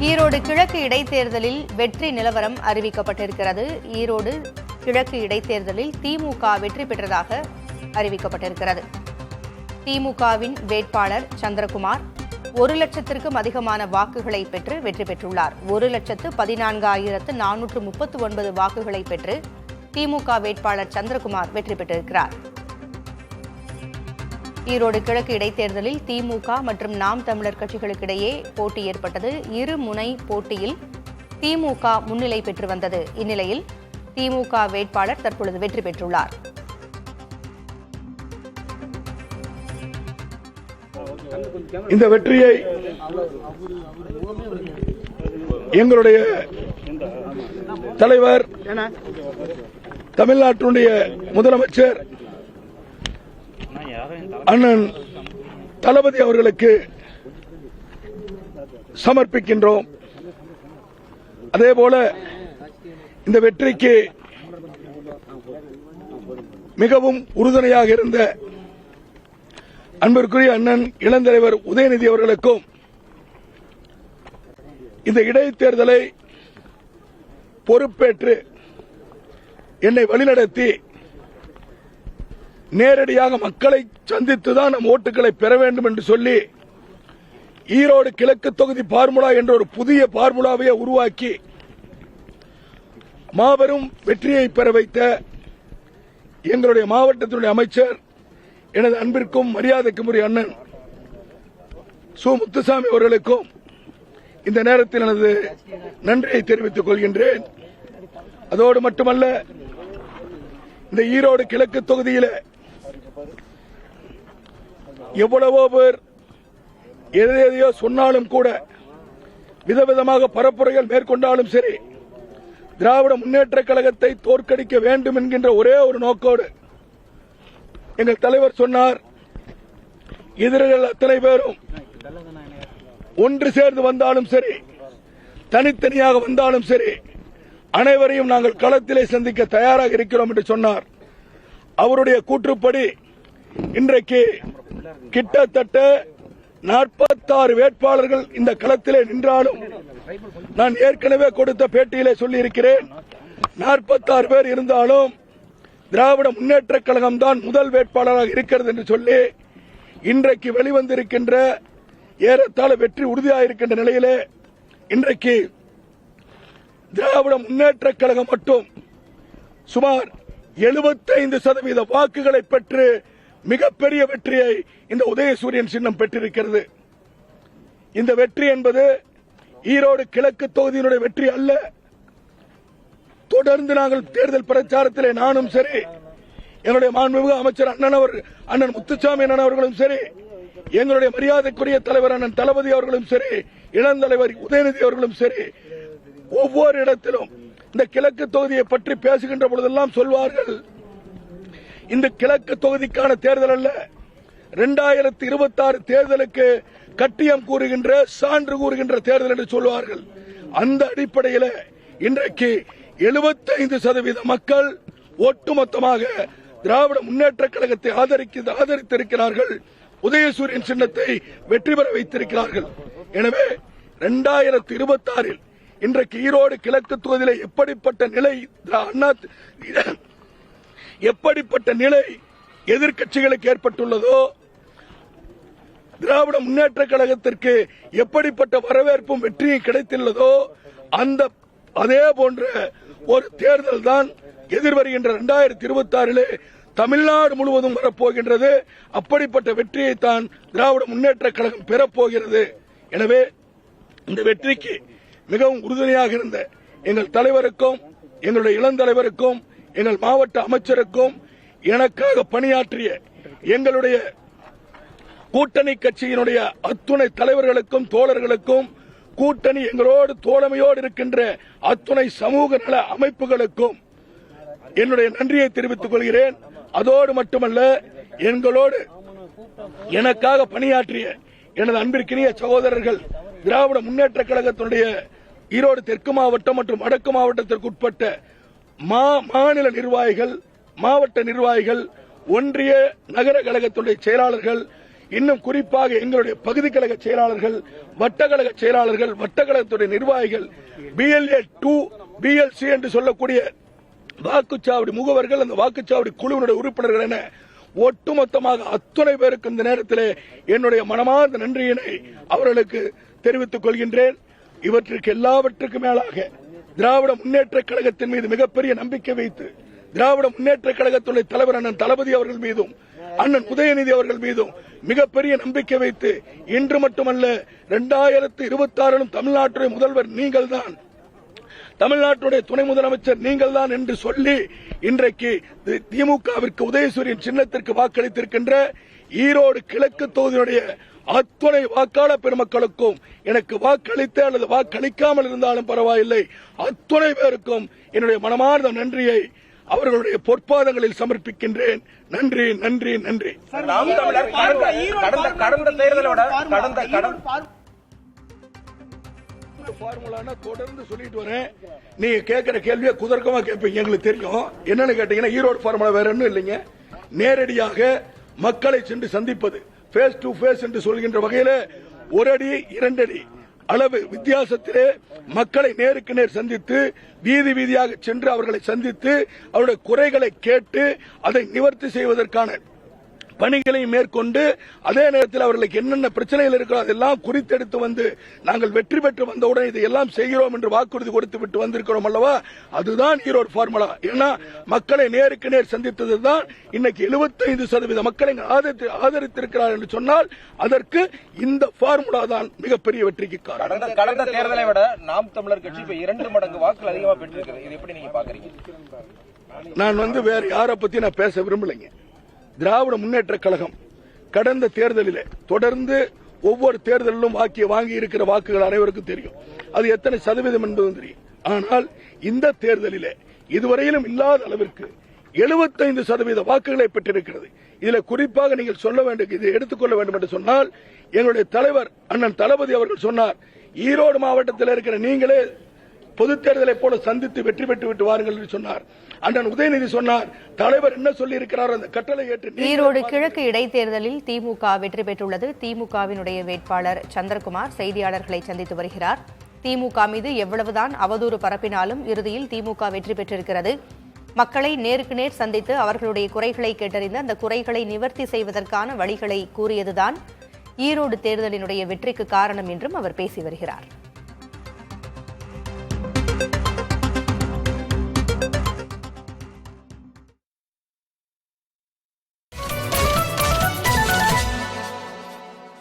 ஈரோடு கிழக்கு இடைத்தேர்தலில் வெற்றி நிலவரம் அறிவிக்கப்பட்டிருக்கிறது. ஈரோடு கிழக்கு இடைத்தேர்தலில் திமுக வெற்றி பெற்றதாக அறிவிக்கப்பட்டிருக்கிறது. திமுகவின் வேட்பாளர் சந்திரகுமார் 1 லட்சத்திற்கும் அதிகமான வாக்குகளை பெற்று வெற்றி பெற்றுள்ளார். 1,14,439 வாக்குகளை பெற்று திமுக வேட்பாளர் சந்திரகுமார் வெற்றி பெற்றிருக்கிறார். ஈரோடு கிழக்கு இடைத்தேர்தலில் திமுக மற்றும் நாம் தமிழர் கட்சிகளுக்கிடையே போட்டி ஏற்பட்டது. இருமுனை போட்டியில் திமுக முன்னிலை பெற்று வந்தது. இந்நிலையில் திமுக வேட்பாளர் தற்பொழுது வெற்றி பெற்றுள்ளார். இந்த வெற்றியை எங்களுடைய தலைவர், தமிழ்நாட்டினுடைய முதலமைச்சர் அண்ணன் தளபதி அவர்களுக்கு சமர்ப்பிக்கின்றோம். அதேபோல இந்த வெற்றிக்கு மிகவும் உறுதுணையாக இருந்த அன்பிற்குரிய அண்ணன் இளந்தலைவர் உதயநிதி அவர்களுக்கும் இந்த இடைத்தேர்தலை பொறுப்பேற்று என்னை வழிநடத்தி நேரடியாக மக்களை சந்தித்துதான் நம் ஓட்டுகளை பெற வேண்டும் என்று சொல்லி ஈரோடு கிழக்கு தொகுதி பார்முலா என்ற ஒரு புதிய பார்முலாவையே உருவாக்கி மாபெரும் வெற்றியை பெற வைத்த எங்களுடைய மாவட்டத்தினுடைய அமைச்சர், எனது அன்பிற்கும் மரியாதைக்கும் உரிய அண்ணன் சு முத்துசாமி அவர்களுக்கும் இந்த நேரத்தில் எனது நன்றியை தெரிவித்துக் கொள்கின்றேன். அதோடு மட்டுமல்ல, இந்த ஈரோடு கிழக்கு தொகுதியில் எவ்வளவோ பேர் எதையோ சொன்னாலும் கூட, விதவிதமாக பரப்புரைகள் மேற்கொண்டாலும் சரி, திராவிட முன்னேற்ற கழகத்தை தோற்கடிக்க வேண்டும் என்கின்ற ஒரே ஒரு நோக்கோடு எங்கள் தலைவர் சொன்னார், எதிரிகள் அத்தனை பேரும் ஒன்று சேர்ந்து வந்தாலும் சரி, தனித்தனியாக வந்தாலும் சரி, அனைவரையும் நாங்கள் களத்திலே சந்திக்க தயாராக இருக்கிறோம் என்று சொன்னார். அவருடைய கூற்றுப்படி இன்றைக்கு கிட்டத்தட்ட 46 வேட்பாளர்கள் இந்த களத்திலே நின்றாலும், நான் ஏற்கனவே கொடுத்த பேட்டியிலே சொல்லியிருக்கிறேன், 46 பேர் இருந்தாலும் திராவிட முன்னேற்ற கழகம் தான் முதல் வேட்பாளராக இருக்கிறது என்று சொல்லி இன்றைக்கு வெளிவந்திருக்கின்ற ஏறத்தாழ வெற்றி உறுதியாயிருக்கின்ற நிலையிலே இன்றைக்கு திராவிட முன்னேற்ற கழகம் மட்டும் சுமார் 75% வாக்குகளை பெற்று மிகப்பெரிய வெற்றியை இந்த உதயசூரியன் சின்னம் பெற்றிருக்கிறது. இந்த வெற்றி என்பது ஈரோடு கிழக்கு தொகுதியினுடைய வெற்றி அல்ல. தொடர்ந்து நாங்கள் தேர்தல் பிரச்சாரத்திலே நானும் சரி, எங்களுடைய மாண்புமிகு அமைச்சர் அண்ணன் முத்துசாமி அண்ணன் அவர்களும் சரி, எங்களுடைய மரியாதைக்குரிய தலைவர் அண்ணன் தளபதி அவர்களும் சரி, இளந்தலைவர் உதயநிதி அவர்களும் சரி, ஒவ்வொரு இடத்திலும் இந்த கிழக்கு தொகுதியை பற்றி பேசுகின்ற பொழுதெல்லாம் சொல்வார்கள், இந்த கிழக்கு தொகுதிக்கான தேர்தல் அல்ல, 2026 தேர்தலுக்கு கட்டியம் கூறுகின்ற, சான்று கூறுகின்ற தேர்தல் என்று சொல்வார்கள். அந்த அடிப்படையில் இன்றைக்கு 75% மக்கள் ஒட்டுமொத்தமாக திராவிட முன்னேற்ற கழகத்தை ஆதரித்திருக்கிறார்கள். உதயசூரியன் சின்னத்தை வெற்றி பெற வைத்திருக்கிறார்கள். எனவே 2026 இன்றைக்கு ஈரோடு கிழக்கு தொகுதியில் எப்படிப்பட்ட நிலை எதிர்க்கட்சிகளுக்கு ஏற்பட்டுள்ளதோ, திராவிட முன்னேற்ற கழகத்திற்கு எப்படிப்பட்ட வரவேற்பும் வெற்றியும் கிடைத்துள்ளதோ, அதே போன்ற ஒரு தேர்தல் தான் எதிர்வருகின்ற 2026 தமிழ்நாடு முழுவதும் வரப்போகின்றது. அப்படிப்பட்ட வெற்றியை தான் திராவிட முன்னேற்ற கழகம் பெறப்போகிறது. எனவே இந்த வெற்றிக்கு மிகவும் உறுதுணையாக இருந்த எங்கள் தலைவருக்கும், எங்களுடைய இளந்தலைவருக்கும், எங்கள் மாவட்ட அமைச்சருக்கும், எனக்காக பணியாற்றிய எங்களுடைய கூட்டணி கட்சியினுடைய அத்துணை தலைவர்களுக்கும் தோழர்களுக்கும், கூட்டணி எங்களோடு தோழமையோடு இருக்கின்ற அத்துணை சமூக நல அமைப்புகளுக்கும் என்னுடைய நன்றியை தெரிவித்துக் கொள்கிறேன். அதோடு மட்டுமல்ல, எங்களோடு எனக்காக பணியாற்றிய எனது அன்பிற்கினிய சகோதரர்கள், திராவிட முன்னேற்ற கழகத்தினுடைய ஈரோடு தெற்கு மாவட்டம் மற்றும் வடக்கு மாவட்டத்திற்கு உட்பட்ட மாநில நிர்வாகிகள், மாவட்ட நிர்வாகிகள், ஒன்றிய நகர கழகத்துடைய செயலாளர்கள், இன்னும் குறிப்பாக எங்களுடைய பகுதி கழக செயலாளர்கள், வட்டக்கழக செயலாளர்கள், வட்டக்கழகத்துடைய நிர்வாகிகள், BLA 2 BLC என்று சொல்லக்கூடிய வாக்குச்சாவடி முகவர்கள், அந்த வாக்குச்சாவடி குழுவினுடைய உறுப்பினர்கள் என ஒட்டுமொத்தமாக அத்துணை பேருக்கு இந்த நேரத்தில் என்னுடைய மனமார்ந்த நன்றியினை அவர்களுக்கு தெரிவித்துக் கொள்கின்றேன். இவற்றுக்கு எல்லாவற்றுக்கும் மேலாக திராவிட முன்னேற்ற கழகத்தின் மீது மிகப்பெரிய நம்பிக்கை வைத்து திராவிட முன்னேற்ற கழகத்துடைய தலைவர் அண்ணன் தளபதி அவர்கள் மீதும் அண்ணன் உதயநிதி அவர்கள் மீதும் மிகப்பெரிய நம்பிக்கை வைத்து இன்று மட்டுமல்ல 2026 தமிழ்நாட்டுடைய முதல்வர் நீங்கள் தான், தமிழ்நாட்டுடைய துணை முதலமைச்சர் நீங்கள் தான் என்று சொல்லி இன்றைக்கு திமுகவிற்கு உதயசூரியன் சின்னத்திற்கு வாக்களித்திருக்கின்ற ஈரோடு கிழக்கு தொகுதியுடைய அத்துணை வாக்காளர் பெருமக்களுக்கும் எனக்கு வாக்களித்த அல்லது வாக்களிக்காமல் இருந்தாலும் பரவாயில்லை, அத்துணை பேருக்கும் என்னுடைய மனமார்ந்த நன்றியை அவர்களுடைய பொற்பாதங்களில் சமர்ப்பிக்கின்றேன். நன்றி நன்றி நன்றி. தொடர்ந்து சொல்லிட்டு வரேன். நீங்க கேட்கிற கேள்வியை குதர்க்கமா கேட்பீங்க, எங்களுக்கு தெரியும். என்னன்னு கேட்டீங்கன்னா ஈரோடு ஃபார்முலா வேற ஒன்றும் இல்லைங்க. நேரடியாக மக்களை சென்று சந்திப்பது, பேஸ் டு பேஸ் என்று சொல்கின்ற வகையில ஒரு அடி 2 அடி அளவு வித்தியாசத்திலே மக்களை நேருக்கு நேர் சந்தித்து வீதி வீதியாக சென்று அவர்களை சந்தித்து அவருடைய குறைகளை கேட்டு அதை நிவர்த்தி செய்வதற்கான பணிகளை மேற்கொண்டு அதே நேரத்தில் அவர்களுக்கு என்னென்ன பிரச்சனைகள் இருக்கிறோ அதெல்லாம் குறித்தெடுத்து வந்து நாங்கள் வெற்றி பெற்று வந்தவுடன் இதையெல்லாம் செய்கிறோம் என்று வாக்குறுதி கொடுத்து விட்டு வந்திருக்கிறோம் அல்லவா, அதுதான் ஈரோடு ஃபார்முலா. ஏன்னா மக்களை நேருக்கு நேர் சந்தித்ததுதான் இன்னைக்கு 75% மக்களை ஆதரித்திருக்கிறார் என்று சொன்னால் அதற்கு இந்த ஃபார்முலா தான் மிகப்பெரிய வெற்றிக்கு காரணம். கடந்த தேர்தலை விட நாம் தமிழர் கட்சி இப்ப 2 மடங்கு வாக்குகள் அதிகமாக பெற்றிருக்கிறது. இது எப்படி நீங்க பாக்குறீங்க? நான் வேற யாரை பத்தி நான் பேச விரும்பலைங்க. திராவிட முன்னேற்ற கழகம் கடந்த தேர்தலில் தொடர்ந்து ஒவ்வொரு தேர்தலிலும் வாங்கி இருக்கிற வாக்குகள் அனைவருக்கும் தெரியும். அது எத்தனை சதவீதம் என்பது தெரியும். ஆனால் இந்த தேர்தலில் இதுவரையிலும் இல்லாத அளவிற்கு 75% வாக்குகளை பெற்றிருக்கிறது. இதில் குறிப்பாக நீங்கள் சொல்ல வேண்டும், இதை எடுத்துக்கொள்ள வேண்டும் என்று சொன்னால் எங்களுடைய தலைவர் அண்ணன் தளபதி அவர்கள் சொன்னார், ஈரோடு மாவட்டத்தில் இருக்கிற நீங்களே பொது தேர்தலை போல சந்தித்து வெற்றி பெற்று விட்டு வாருங்கள் என்று சொன்னார். அண்ணன் உதயநிதி சொன்னார், தலைவர் என்ன சொல்லி இருக்கிறார் அந்த கட்டளை ஏற்று. ஈரோடு கிழக்கு இடைத்தேர்தலில் திமுக வெற்றி பெற்றுள்ளது. திமுகவினுடைய வேட்பாளர் சந்திரகுமார் செய்தியாளர்களை சந்தித்து வருகிறார். திமுக மீது எவ்வளவுதான் அவதூறு பரப்பினாலும் இறுதியில் திமுக வெற்றி பெற்றிருக்கிறது. மக்களை நேருக்கு நேர் சந்தித்து அவர்களுடைய குறைகளை கேட்டறிந்து அந்த குறைகளை நிவர்த்தி செய்வதற்கான வழிகளை கூறியதுதான் ஈரோடு தேர்தலினுடைய வெற்றிக்கு காரணம் என்றும் அவர் பேசி வருகிறார்.